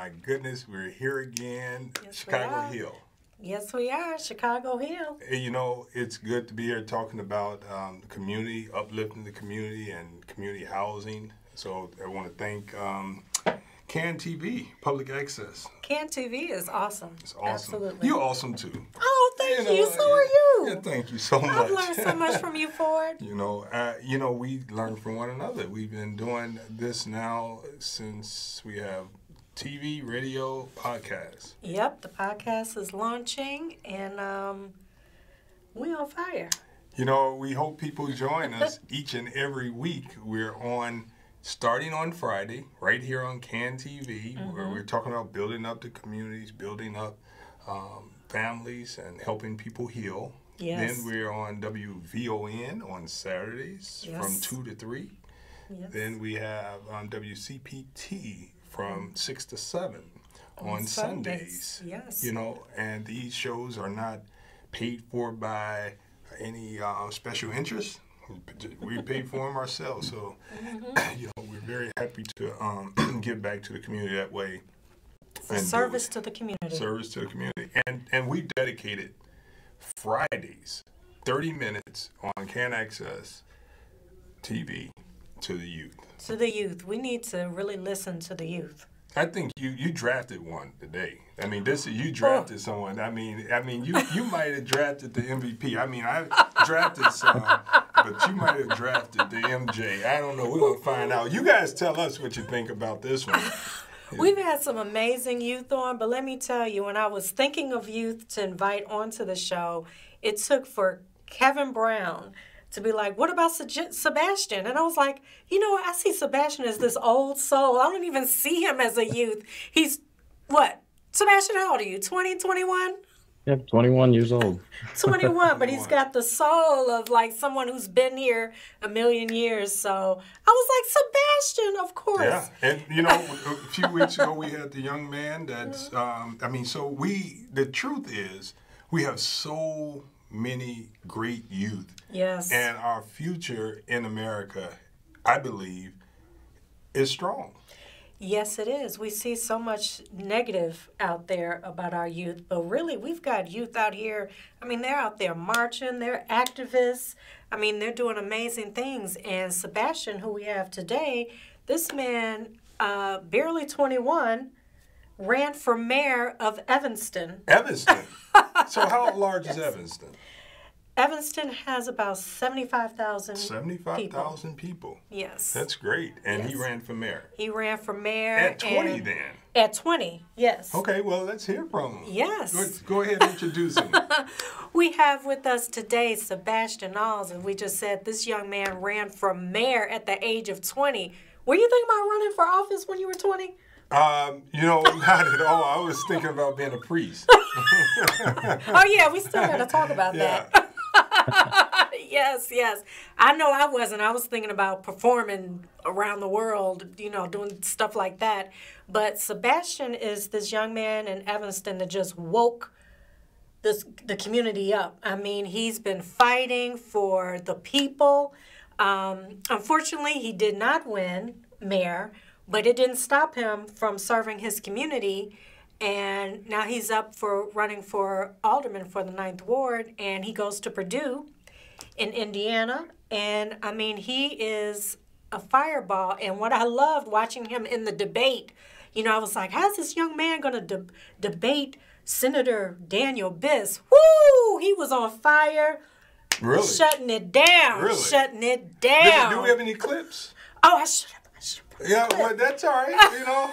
my goodness, we're here again, Yes, Chicago Hill. Yes, we are, Chicago Hill. You know, it's good to be here talking about the community, uplifting the community and community housing. So I want to thank CAN TV, Public Access. CAN TV is awesome. It's awesome. Absolutely. You're awesome too. Oh, thank you. So are you. Yeah, thank you so much. I've learned so much from you, Ford. You know, we learn from one another. We've been doing this now since we have TV, radio, podcast. Yep, the podcast is launching, and we on fire. You know, we hope people join us each and every week. We're on, starting on Friday, right here on CAN TV, where we're talking about building up the communities, building up families, and helping people heal. Yes. Then we're on WVON on Saturdays from 2 to 3. Yes. Then we have WCPT from 6 to 7 on Sundays. Yes. You know, and these shows are not paid for by any special interest. We pay for them ourselves. So, you know, we're very happy to give back to the community that way. It's a service to the community. Service to the community. And we dedicated Fridays, 30 minutes on CAN Access TV to the youth. To the youth. We need to really listen to the youth. I think you drafted one today. I mean, you drafted someone. I mean, you might have drafted the MVP. I mean, I drafted some, but you might have drafted the MJ. I don't know. We're gonna find out. You guys tell us what you think about this one. We've had some amazing youth on, but let me tell you, when I was thinking of youth to invite onto the show, it took for Kevin Brown to be like, what about Sebastian? And I was like, you know what? I see Sebastian as this old soul. I don't even see him as a youth. He's, what? Sebastian, how old are you? 20, 21? Yep, 21 years old. 21, but he's got the soul of like someone who's been here a million years. So I was like, Sebastian, of course. Yeah, and you know, a few weeks ago we had the young man that's, the truth is, we have so many great youth. Yes. And our future in America, I believe, is strong. Yes, it is. We see so much negative out there about our youth, but really we've got youth out here. I mean, they're out there marching, they're activists. I mean, they're doing amazing things. And Sebastian, who we have today, this man, barely 21, ran for mayor of Evanston. Evanston? So how large is Evanston? Evanston has about 75,000 75,000 people. Yes. That's great. And Yes. he ran for mayor. He ran for mayor. At 20 then? At 20, yes. Okay, well, let's hear from him. Yes. Go ahead and introduce him. We have with us today Sebastian Nalls, and we just said this young man ran for mayor at the age of 20. Were you thinking about running for office when you were 20? You know, not at all. I was thinking about being a priest. Oh, yeah, we still got to talk about that. Yes. I know I wasn't. I was thinking about performing around the world, you know, doing stuff like that. But Sebastian is this young man in Evanston that just woke the community up. I mean, he's been fighting for the people. Unfortunately, he did not win mayor, but it didn't stop him from serving his community. And now he's up for running for alderman for the 9th Ward, and he goes to Purdue in Indiana. And, I mean, he is a fireball. And what I loved watching him in the debate, you know, I was like, how's this young man going to debate Senator Daniel Biss? Woo! He was on fire. Really? Shutting it down. Really? Shutting it down. Do we have any clips? Oh, I should have. Yeah, well, that's all right, you know.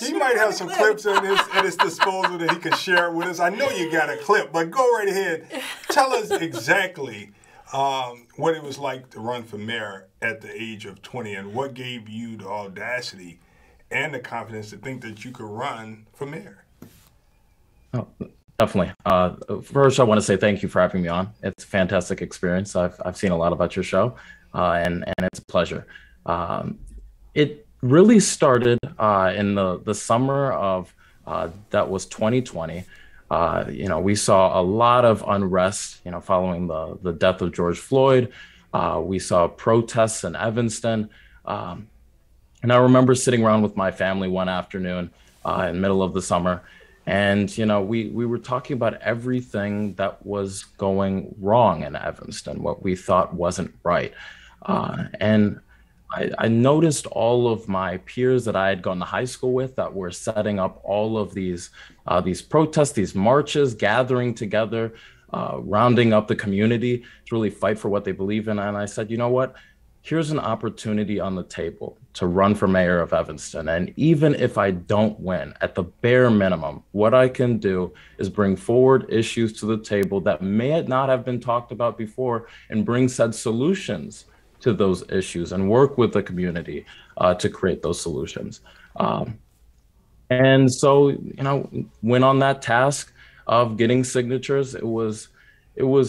He might have some clips at his disposal that he can share with us. I know you got a clip, but go right ahead. Tell us exactly what it was like to run for mayor at the age of 20 and what gave you the audacity and the confidence to think that you could run for mayor. Oh, definitely. First, I want to say thank you for having me on. It's a fantastic experience. I've seen a lot about your show, and it's a pleasure. It really started in the summer of that was 2020. You know, we saw a lot of unrest, you know, following the death of George Floyd. We saw protests in Evanston. And I remember sitting around with my family one afternoon, in the middle of the summer. And, we were talking about everything that was going wrong in Evanston, what we thought wasn't right. And I noticed all of my peers that I had gone to high school with that were setting up all of these protests, these marches, gathering together, rounding up the community to really fight for what they believe in. And I said, you know what? Here's an opportunity on the table to run for mayor of Evanston. And even if I don't win, at the bare minimum, what I can do is bring forward issues to the table that may not have been talked about before and bring said solutions to those issues and work with the community to create those solutions. And so, went on that task of getting signatures. It was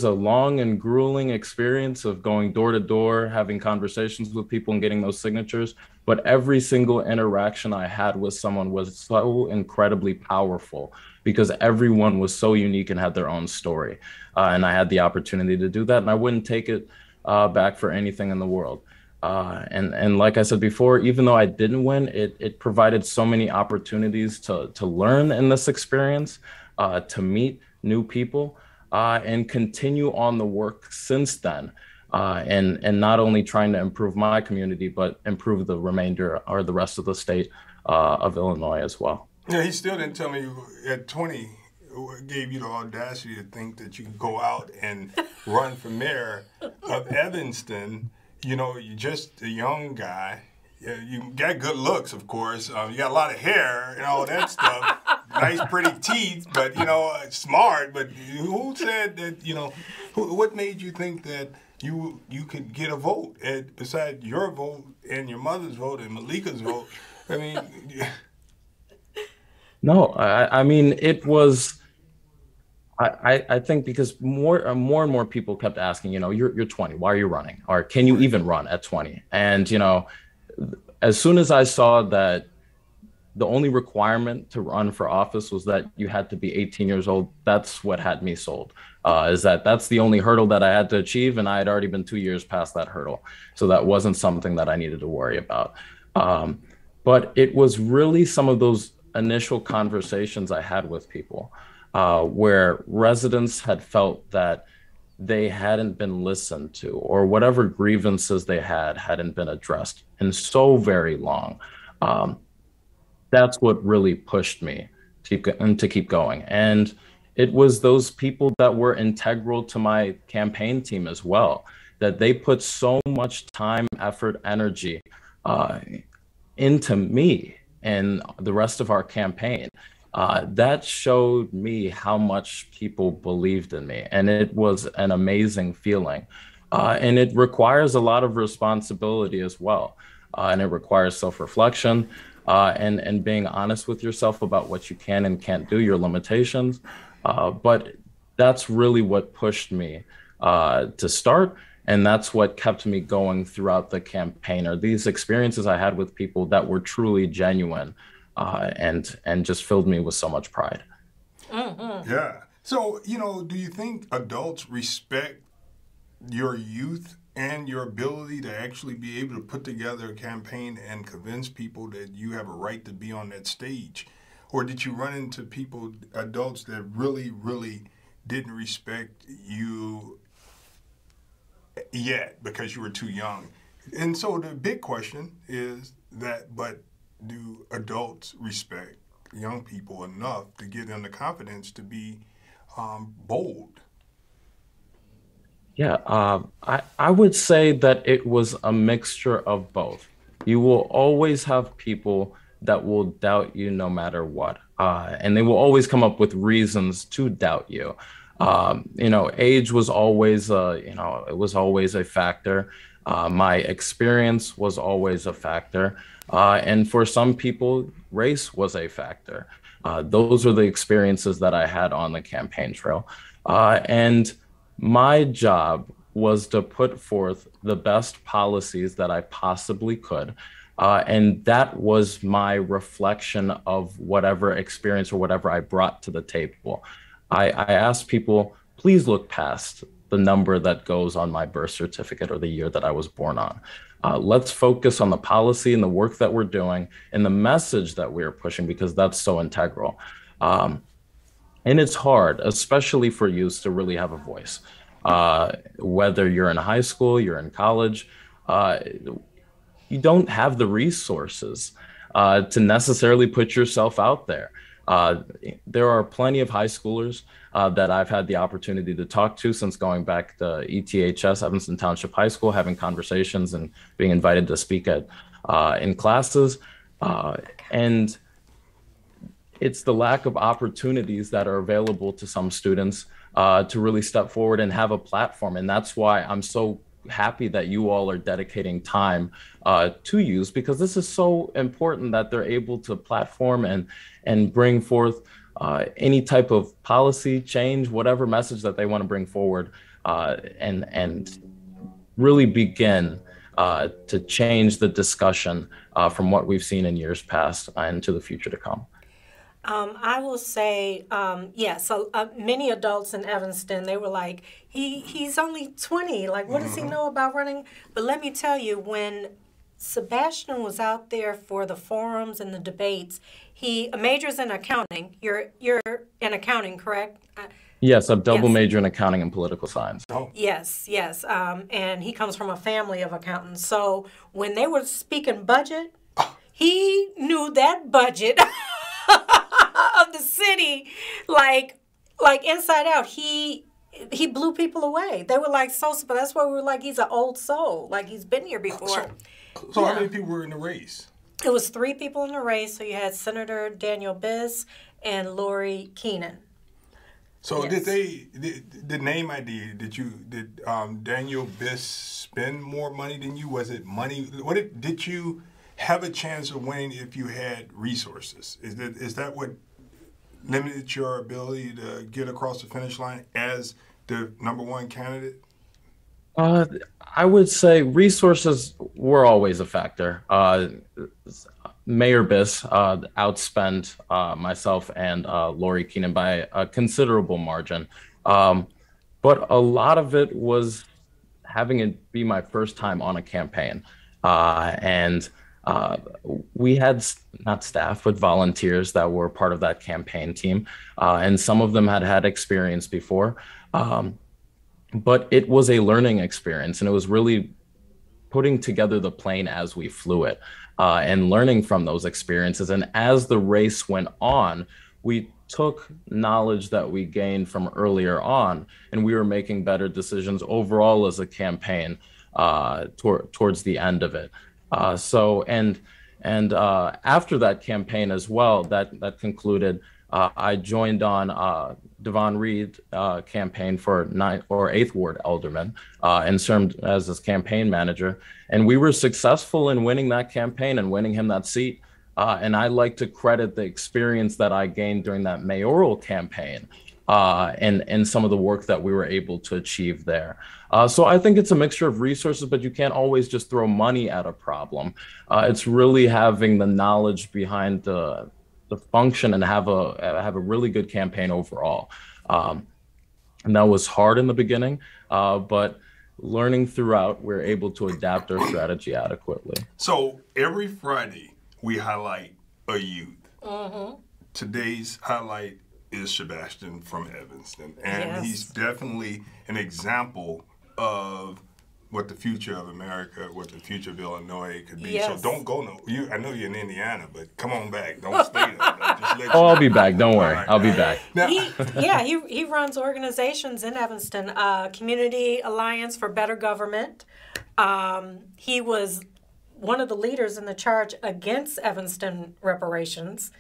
a long and grueling experience of going door to door, having conversations with people and getting those signatures. But every single interaction I had with someone was so incredibly powerful because everyone was so unique and had their own story. And I had the opportunity to do that, and I wouldn't take it back for anything in the world. And like I said before, even though I didn't win, it provided so many opportunities to learn in this experience, to meet new people, and continue on the work since then. And not only trying to improve my community, but improve the remainder or the rest of the state of Illinois as well. Yeah, he still didn't tell me at 20 gave you the audacity to think that you could go out and run for mayor of Evanston. You're just a young guy. You got good looks, of course. You got a lot of hair and all that stuff. Nice, pretty teeth, but, smart. But who said that, what made you think that you could get a vote besides your vote and your mother's vote and Malika's vote? I mean... No, I mean, it was... I think because more and more people kept asking, you're 20, why are you running? Or can you even run at 20? And, as soon as I saw that the only requirement to run for office was that you had to be 18 years old, that's what had me sold, is that's the only hurdle that I had to achieve. And I had already been 2 years past that hurdle. So that wasn't something that I needed to worry about. But it was really some of those initial conversations I had with people where residents had felt that they hadn't been listened to, or whatever grievances they hadn't been addressed in so very long. That's what really pushed me to keep going. And it was those people that were integral to my campaign team as well, that they put so much time, effort, energy into me and the rest of our campaign. That showed me how much people believed in me, and it was an amazing feeling. And it requires a lot of responsibility as well. And it requires self-reflection and being honest with yourself about what you can and can't do, your limitations. But that's really what pushed me to start. And that's what kept me going throughout the campaign, are these experiences I had with people that were truly genuine. And just filled me with so much pride. Mm-hmm. Yeah. So, do you think adults respect your youth and your ability to actually be able to put together a campaign and convince people that you have a right to be on that stage? Or did you run into adults that really, really didn't respect you yet because you were too young? And so the big question is that, but do adults respect young people enough to give them the confidence to be bold? Yeah, I would say that it was a mixture of both. You will always have people that will doubt you no matter what. And they will always come up with reasons to doubt you. Age was always, it was always a factor. My experience was always a factor. And for some people, race was a factor. Those are the experiences that I had on the campaign trail. And my job was to put forth the best policies that I possibly could. And that was my reflection of whatever experience or whatever I brought to the table. I asked people, please look past the number that goes on my birth certificate or the year that I was born on. Let's focus on the policy and the work that we're doing and the message that we're pushing, because that's so integral. And it's hard, especially for youth, to really have a voice. Whether you're in high school, you're in college, you don't have the resources to necessarily put yourself out there. There are plenty of high schoolers that I've had the opportunity to talk to since going back to ETHS, Evanston Township High School, having conversations and being invited to speak at in classes. And it's the lack of opportunities that are available to some students to really step forward and have a platform. And that's why I'm so happy that you all are dedicating time to youth, because this is so important that they're able to platform and bring forth any type of policy change, whatever message that they want to bring forward, and really begin to change the discussion from what we've seen in years past and to the future to come. I will say, so many adults in Evanston, they were like, he's only 20. Like, what does he know about running? But let me tell you, when Sebastian was out there for the forums and the debates, he majors in accounting. You're in accounting, correct? Yes, I'm double major in accounting and political science. Oh. Yes. And he comes from a family of accountants. So when they were speaking budget, he knew that budget of the city like inside out. He blew people away. They were like, but that's why we were like, he's an old soul. Like, he's been here before. So how many people were in the race? It was 3 people in the race. So you had Senator Daniel Biss and Lori Keenan. So did the name idea, did Daniel Biss spend more money than you? Was it money? Did you have a chance of winning if you had resources? Is that what limited your ability to get across the finish line as the #1 candidate? I would say resources were always a factor. Mayor Biss outspent myself and Lori Keenan by a considerable margin. But a lot of it was having it be my first time on a campaign. And we had not staff, but volunteers that were part of that campaign team. And some of them had experience before. But it was a learning experience, and it was really putting together the plane as we flew it and learning from those experiences. And as the race went on, we took knowledge that we gained from earlier on, and we were making better decisions overall as a campaign towards the end of it. After that campaign as well, that concluded, I joined on Devon Reed campaign for 9th or 8th Ward Alderman and served as his campaign manager. And we were successful in winning that campaign and winning him that seat. And I like to credit the experience that I gained during that mayoral campaign and some of the work that we were able to achieve there. So I think it's a mixture of resources, but you can't always just throw money at a problem. It's really having the knowledge behind the function and have a really good campaign overall. And that was hard in the beginning, but learning throughout, we're able to adapt our strategy adequately. So every Friday, we highlight a youth. Mm-hmm. Today's highlight is Sebastian from Evanston. And he's definitely an example of what the future of America, what the future of Illinois could be. So don't go I know you're in Indiana, but come on back. Don't stay there. I'll be back. Don't worry. Right, I'll be back. Now, he runs organizations in Evanston, Community Alliance for Better Government. He was one of the leaders in the charge against Evanston reparations.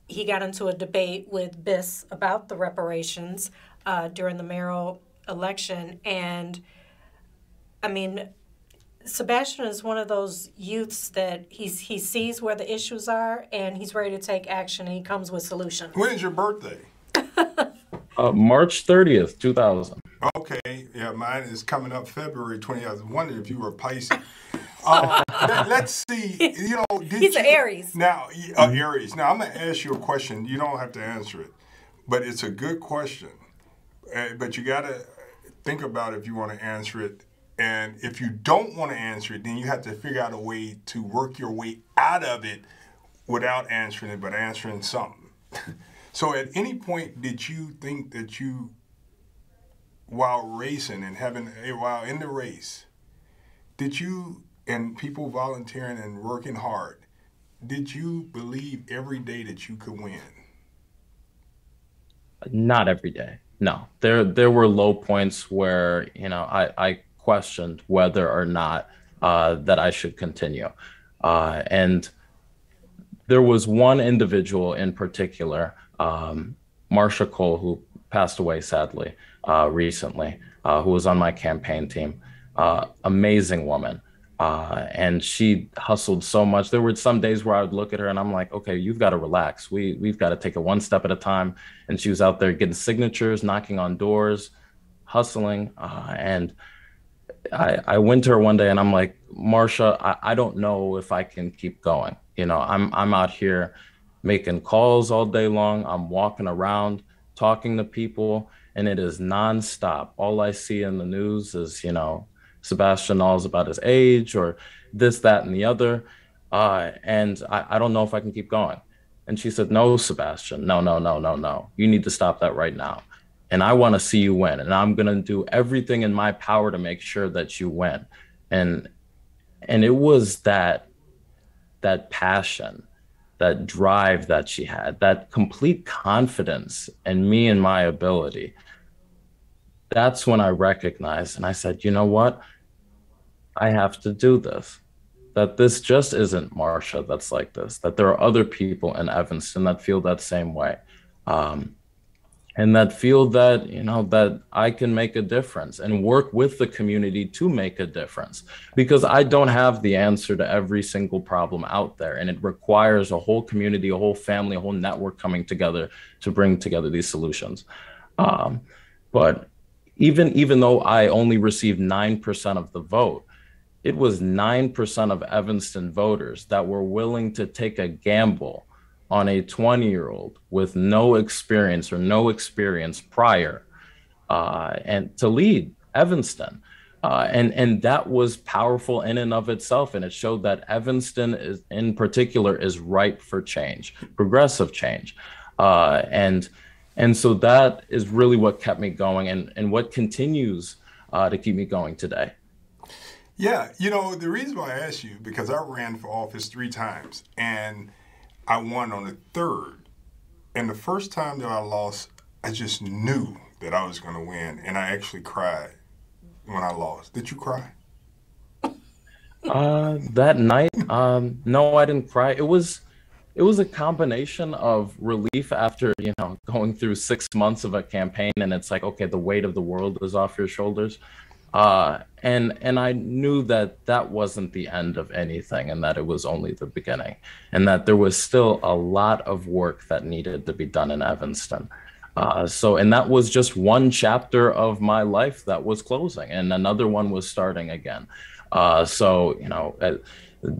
He got into a debate with Biss about the reparations during the mayoral election. And I mean, Sebastian is one of those youths that he sees where the issues are and he's ready to take action. And he comes with solutions. When is your birthday? March 30th, 2000. Okay, yeah, mine is coming up February 20th. I was wondering if you were Pisces. Let's see. He's an Aries. Now, Aries. Now, I'm going to ask you a question. You don't have to answer it, but it's a good question. But you got to think about if you want to answer it. And if you don't want to answer it, then you have to figure out a way to work your way out of it without answering it, but answering something. So at any point, did you think that you, while racing and while in the race, did you, and people volunteering and working hard, did you believe every day that you could win? Not every day. No, there were low points where, I questioned whether or not that I should continue. And there was one individual in particular, Marsha Cole, who passed away sadly recently, who was on my campaign team. Amazing woman. And she hustled so much. There were some days where I would look at her and I'm like, okay, you've got to relax. We've got to take it one step at a time. And she was out there getting signatures, knocking on doors, hustling. And I went to her one day and I'm like, Marsha, I don't know if I can keep going. I'm out here making calls all day long. I'm walking around, talking to people, and it is nonstop. All I see in the news is, Sebastian Nalls about his age or this, that, and the other. And I don't know if I can keep going. And she said, no, Sebastian, no. You need to stop that right now. And I want to see you win. And I'm going to do everything in my power to make sure that you win. And it was that passion, that drive that she had, that complete confidence in me and my ability. That's when I recognized and I said, you know what? I have to do this. That this just isn't Marsha that's like this, that there are other people in Evanston that feel that same way. And that feel that, that I can make a difference and work with the community to make a difference, because I don't have the answer to every single problem out there. And it requires a whole community, a whole family, a whole network coming together to bring together these solutions. But even though I only received 9% of the vote, it was 9% of Evanston voters that were willing to take a gamble on a 20-year-old with no experience prior, and to lead Evanston. And that was powerful in and of itself. And it showed that Evanston in particular is ripe for change, progressive change. And so that is really what kept me going and what continues to keep me going today. Yeah, the reason why I asked you, because I ran for office 3 times and I won on the 3rd. And the first time that I lost, I just knew that I was going to win. And I actually cried when I lost. Did you cry? That night, no, I didn't cry. It was a combination of relief after, going through 6 months of a campaign, and it's like, okay, the weight of the world is off your shoulders. And I knew that wasn't the end of anything, and that it was only the beginning, and that there was still a lot of work that needed to be done in Evanston. And that was just one chapter of my life that was closing, and another one was starting again. A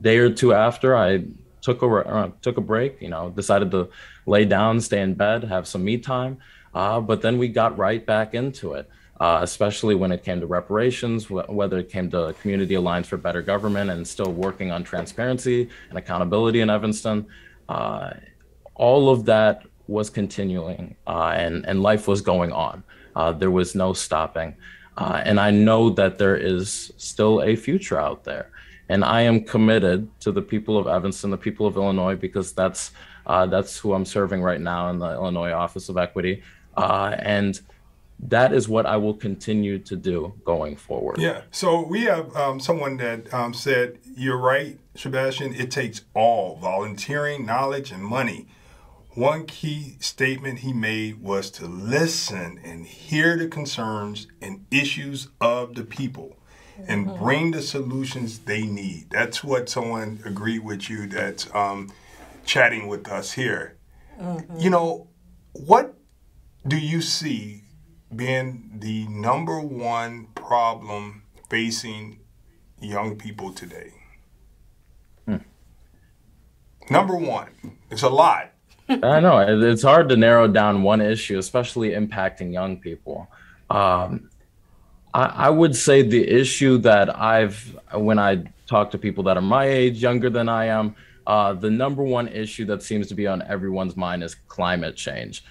day or two after, I took a break, decided to lay down, stay in bed, have some me time. But then we got right back into it. Especially when it came to reparations, whether it came to Community Alliance for Better Government and still working on transparency and accountability in Evanston. All of that was continuing, and life was going on. There was no stopping. And I know that there is still a future out there. And I am committed to the people of Evanston, the people of Illinois, because that's who I'm serving right now in the Illinois Office of Equity. And that is what I will continue to do going forward. Yeah. So we have someone that said, you're right, Sebastian, it takes all volunteering, knowledge, and money. One key statement he made was to listen and hear the concerns and issues of the people and bring the solutions they need. That's what someone agreed with you that's chatting with us here. What do you see being the number one problem facing young people today? Number one. It's a lot. I know. It's hard to narrow down one issue, especially impacting young people. I would say the issue that when I talk to people that are my age, younger than I am, the number one issue that seems to be on everyone's mind is climate change.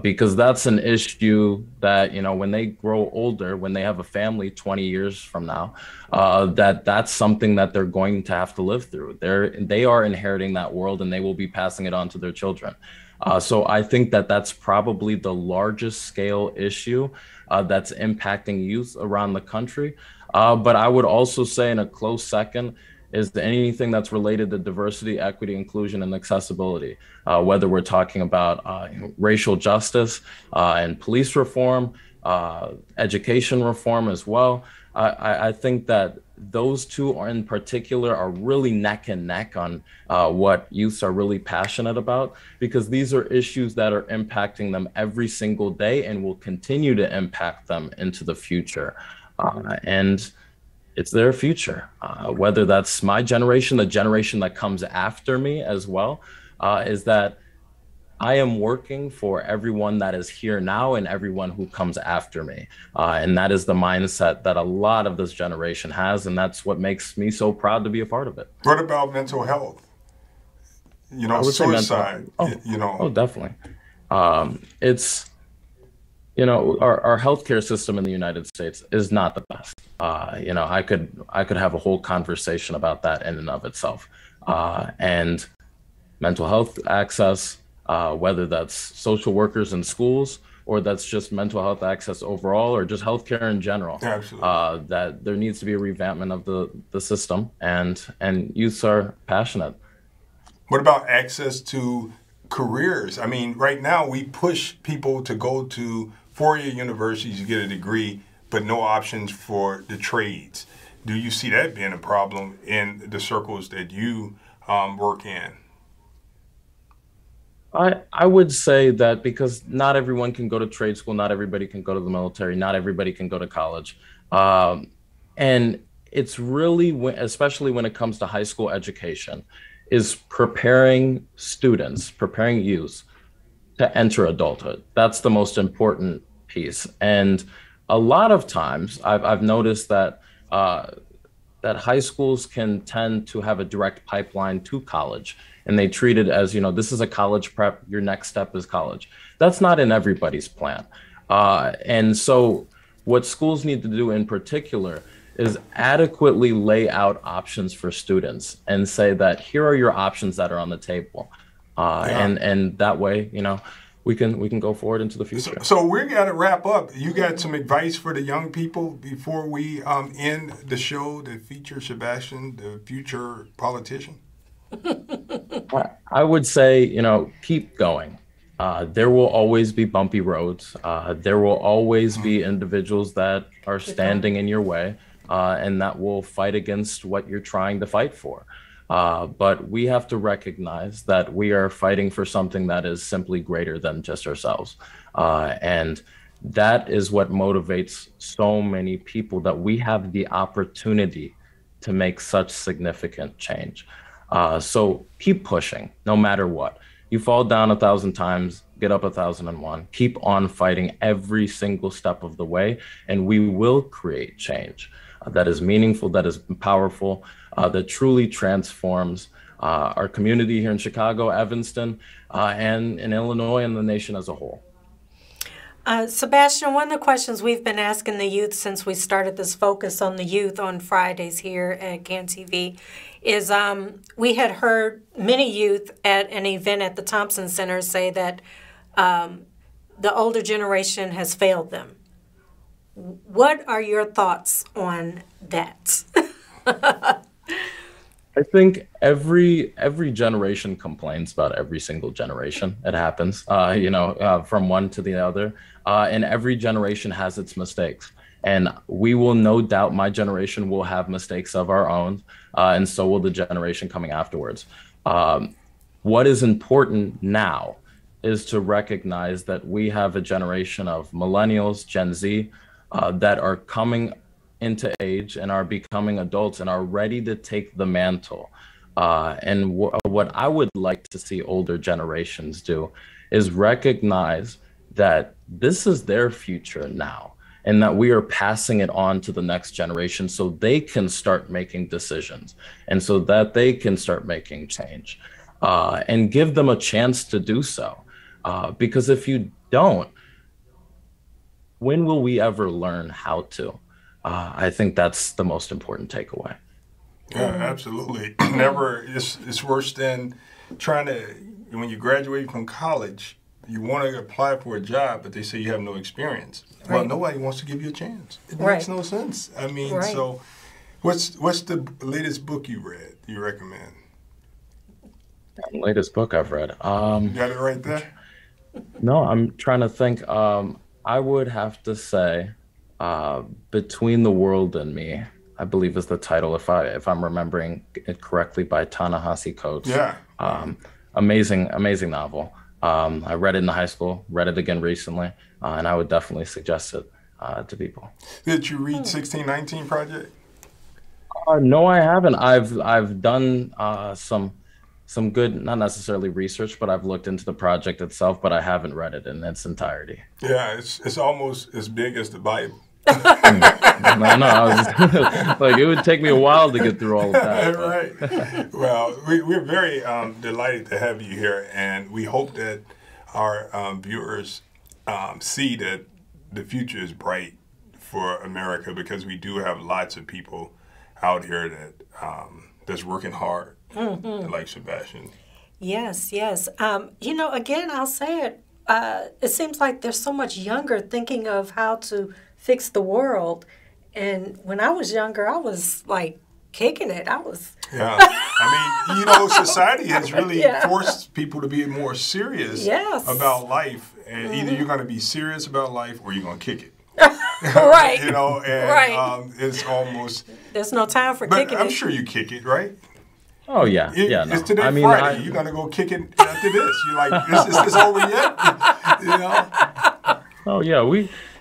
Because that's an issue that, when they grow older, when they have a family 20 years from now, that's something that they're going to have to live through. They are inheriting that world and they will be passing it on to their children. So I think that that's probably the largest scale issue that's impacting youth around the country. But I would also say in a close second is anything that's related to diversity, equity, inclusion, and accessibility, whether we're talking about racial justice and police reform, education reform as well. I think that those two are in particular are really neck and neck on what youths are really passionate about, because these are issues that are impacting them every single day and will continue to impact them into the future. And it's their future, whether that's my generation, the generation that comes after me as well, is that I am working for everyone that is here now and everyone who comes after me. And that is the mindset that a lot of this generation has. And that's what makes me so proud to be a part of it. What about mental health? Suicide, Oh, definitely. It's, our healthcare system in the United States is not the best. I could have a whole conversation about that in and of itself. And mental health access, whether that's social workers in schools or that's just mental health access overall or just healthcare in general. Absolutely. That there needs to be a revampment of the system, and youths are passionate. What about access to careers? I mean, right now we push people to go to four-year universities to get a degree, but no options for the trades. Do you see that being a problem in the circles that you work in? I would say that because not everyone can go to trade school, not everybody can go to the military, not everybody can go to college. And it's really, especially when it comes to high school education, is preparing students, preparing youth to enter adulthood. That's the most important piece. And a lot of times I've noticed that that high schools can tend to have a direct pipeline to college, and they treat it as, this is a college prep, your next step is college. That's not in everybody's plan. And so what schools need to do in particular is adequately lay out options for students and say that here are your options that are on the table. And that way, we can go forward into the future. So we got to wrap up. You got some advice for the young people before we end the show that features Sebastian, the future politician? I would say, keep going. There will always be bumpy roads. There will always be individuals that are standing in your way, and that will fight against what you're trying to fight for. But we have to recognize that we are fighting for something that is simply greater than just ourselves. And that is what motivates so many people, that we have the opportunity to make such significant change. So keep pushing, no matter what. You fall down 1,000 times, get up 1,001. Keep on fighting every single step of the way, and we will create change that is meaningful, that is powerful, that truly transforms our community here in Chicago, Evanston, and in Illinois and the nation as a whole. Sebastian, one of the questions we've been asking the youth since we started this focus on the youth on Fridays here at CAN TV is we had heard many youth at an event at the Thompson Center say that the older generation has failed them. What are your thoughts on that? I think every generation complains about every single generation. It happens, from one to the other. And every generation has its mistakes. And we will, no doubt, my generation will have mistakes of our own, and so will the generation coming afterwards. What is important now is to recognize that we have a generation of millennials, Gen Z, that are coming into age and are becoming adults and are ready to take the mantle. And what I would like to see older generations do is recognize that this is their future now. and that we are passing it on to the next generation so they can start making decisions and so that they can start making change, and give them a chance to do so. Because if you don't, when will we ever learn how to? I think that's the most important takeaway. Yeah, absolutely. Never. It's worse than trying to, when you graduate from college, you want to apply for a job, but they say you have no experience. Right. Well, nobody wants to give you a chance. It makes no sense. I mean, so what's the latest book you read, you recommend? The latest book I've read. You got it right there? No, I'm trying to think. I would have to say Between the World and Me, I believe is the title, if I'm remembering it correctly, by Ta-Nehisi Coates. Yeah. Amazing novel. I read it in high school, read it again recently, and I would definitely suggest it to people. Did you read 1619 Project? No, I haven't. I've done some good, not necessarily research, but I've looked into the project itself, but I haven't read it in its entirety. Yeah, it's almost as big as the Bible. No, I was like, it would take me a while to get through all of that. Right. Well, we're very delighted to have you here, and we hope that our viewers see that the future is bright for America, because we do have lots of people out here that that's working hard, like Sebastian. Yes. Again, I'll say it. It seems like they're so much younger thinking of how to fix the world. And when I was younger, I was like kicking it. Yeah. I mean, society has really forced people to be more serious about life. And either you're going to be serious about life or you're going to kick it. Right. It's almost... There's no time for kicking it. I'm sure you kick it, right? Oh, yeah. No. It's today Friday. You're going to go kick it after this. You're like, is this over yet? Oh, yeah.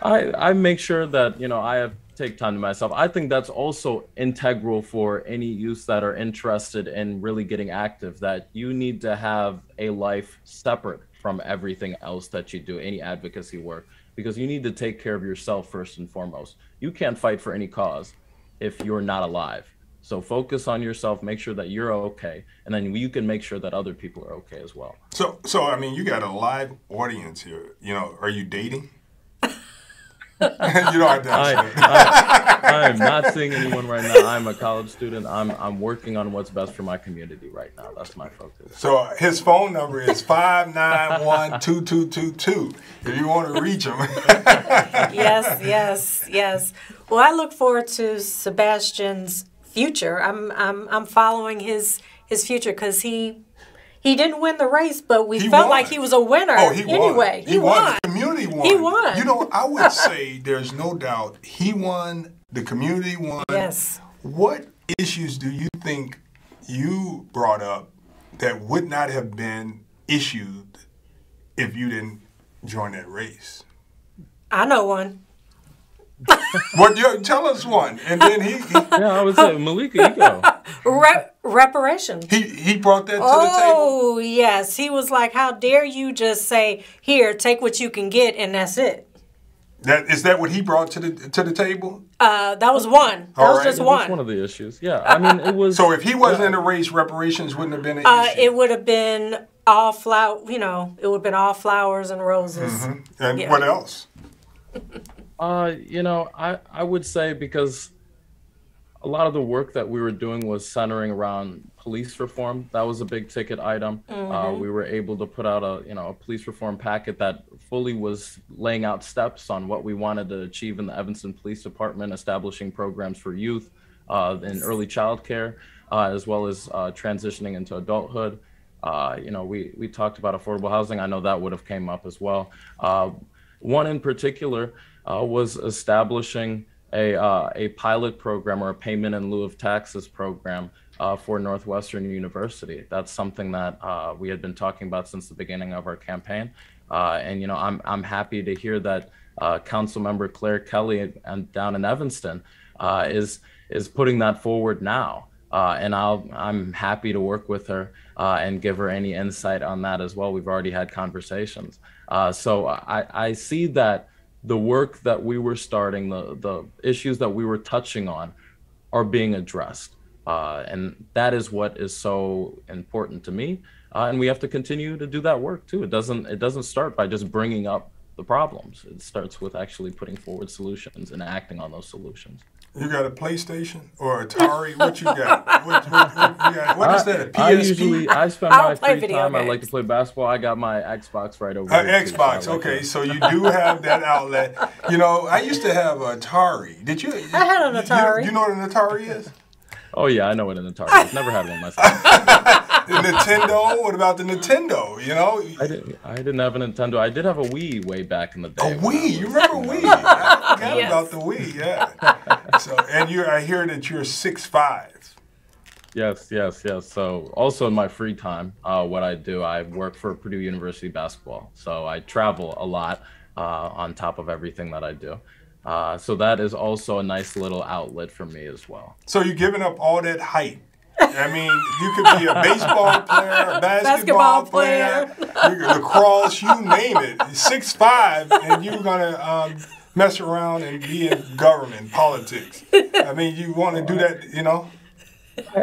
I make sure that, I take time to myself. I think that's also integral for any youths that are interested in really getting active, that you need to have a life separate from everything else that you do, any advocacy work, because you need to take care of yourself first and foremost. You can't fight for any cause if you're not alive. So focus on yourself, make sure that you're okay, and then you can make sure that other people are okay as well. So I mean, you got a live audience here. Are you dating? You don't have to answer that. I am not seeing anyone right now. I'm a college student. I'm working on what's best for my community right now. That's my focus. So his phone number is 591-2222 if you want to reach him. Yes. Well, I look forward to Sebastian's future. I'm following his future, because he didn't win the race, but we felt like he was a winner. Oh, he anyway. Won. He won. The community won. He won. I would say there's no doubt he won. The community won. Yes. What issues do you think you brought up that would not have been issued if you didn't join that race? I know one. Tell us one, and then he yeah, I would say, Malika, you go. Reparations. He brought that to the table. Oh yes, he was like, "How dare you just say, here, take what you can get, and that's it." Is that what he brought to the table? That was one. That was just one. That's one of the issues. Yeah, I mean, it was. So if he wasn't in the race, reparations wouldn't have been an issue. It would have been all it would have been all flowers and roses. Mm-hmm. And what else? I would say, because a lot of the work that we were doing was centering around police reform. That was a big ticket item. Mm-hmm. We were able to put out a police reform packet that fully was laying out steps on what we wanted to achieve in the Evanston Police Department, establishing programs for youth in early child care, as well as transitioning into adulthood. We talked about affordable housing. I know that would have came up as well. One in particular was establishing a pilot program, or a payment in lieu of taxes program for Northwestern University. That's something that we had been talking about since the beginning of our campaign. And I'm happy to hear that Councilmember Claire Kelly down in Evanston is putting that forward now. And I'm happy to work with her and give her any insight on that as well. We've already had conversations. So I see that the work that we were starting, the issues that we were touching on are being addressed. And that is what is so important to me. And we have to continue to do that work too. It doesn't start by just bringing up the problems. It starts with actually putting forward solutions and acting on those solutions. You got a PlayStation or Atari? What you got? What you got? What is that? A PSP? I spend my free time. I like to play basketball. I got my Xbox right over here. Xbox. Okay, so you do have that outlet. You know, I used to have an Atari. Did you? I had an Atari. You know what an Atari is? Oh yeah, I know what an Atari is. Never had one myself. The Nintendo? What about the Nintendo? You know? I didn't have a Nintendo. I did have a Wii way back in the day. A Wii? You remember Wii? I forgot about the Wii. Yeah. So, and I hear that you're 6'5". Yes. So also in my free time, what I do, I work for Purdue University basketball. So I travel a lot on top of everything that I do. So that is also a nice little outlet for me as well. So you're giving up all that height. I mean, you could be a baseball player, a basketball player, lacrosse, you name it. 6'5", and you're going to mess around and be in government, politics. I mean, you want to do that, you know?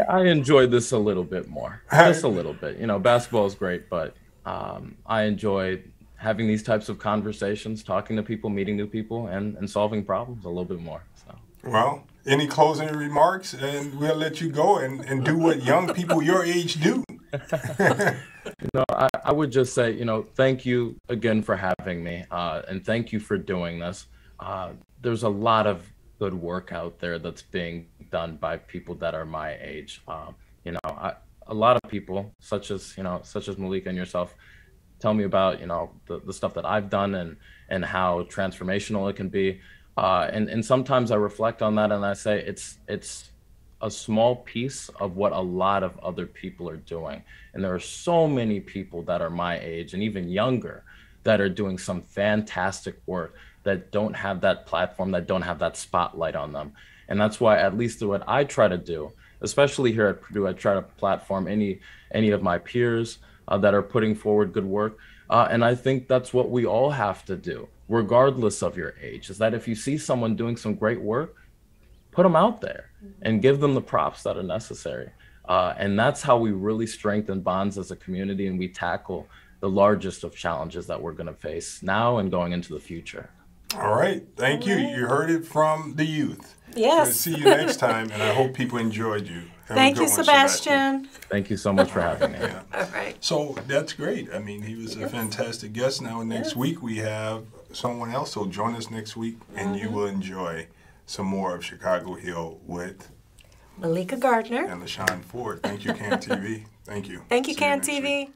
I enjoy this a little bit more, just a little bit. You know, basketball is great, but I enjoy having these types of conversations, talking to people, meeting new people, and solving problems a little bit more. So. Well, any closing remarks, and we'll let you go and do what young people your age do. You know, I would just say, you know, thank you again for having me, and thank you for doing this. There's a lot of good work out there that's being done by people that are my age. You know, a lot of people, such as Malika and yourself, tell me about, you know, the stuff that I've done and how transformational it can be. And sometimes I reflect on that and I say it's a small piece of what a lot of other people are doing. And there are so many people that are my age and even younger that are doing some fantastic work that don't have that platform, that don't have that spotlight on them. And that's why, at least what I try to do, especially here at Purdue, I try to platform any of my peers that are putting forward good work. And I think that's what we all have to do, regardless of your age, is that if you see someone doing some great work, put them out there and give them the props that are necessary. And that's how we really strengthen bonds as a community, and we tackle the largest of challenges that we're going to face now and going into the future. All right. Thank you. You heard it from the youth. Yes. So see you next time, and I hope people enjoyed you. Thank you, Sebastian. Thank you so much for having me. Yeah. All right. So that's great. I mean, he was a fantastic guest. Now, next week we have someone else. So join us next week, and you will enjoy some more of Chicago Hill with Malika Gardner and LaShawn Ford. Thank you, CAN TV. Thank you. Thank you, See CAN next TV. week.